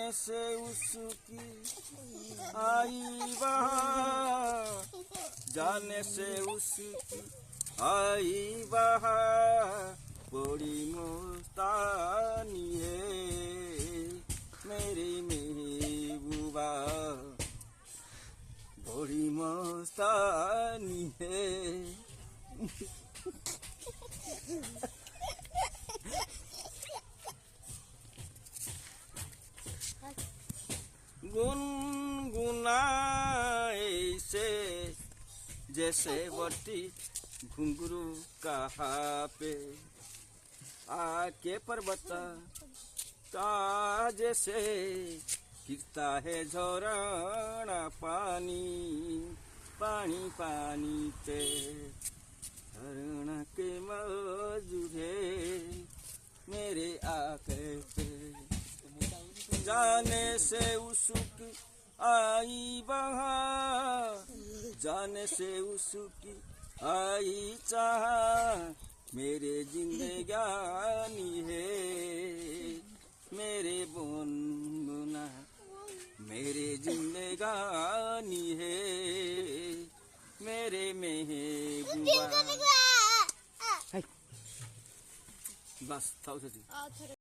जाने से उसकी आई बहार, जाने से उसकी आई बहार, बड़ी मुस्तानी है मेरी महबूबा, बड़ी मुस्तानी है। गुनगुनाए से जैसे बटी घुंघरू कहाँ पे आके पर्वत का जैसे गिरता है झरना पानी, पानी पानी पे झरना के मौजूद है मेरे आके पे, जाने से उसकी आई बहार, जाने से उसकी आई चाह, मेरे जिंदगानी है मेरे बुनबुना, मेरे जिंदगानी है मेरे महबूबा। बस था उसे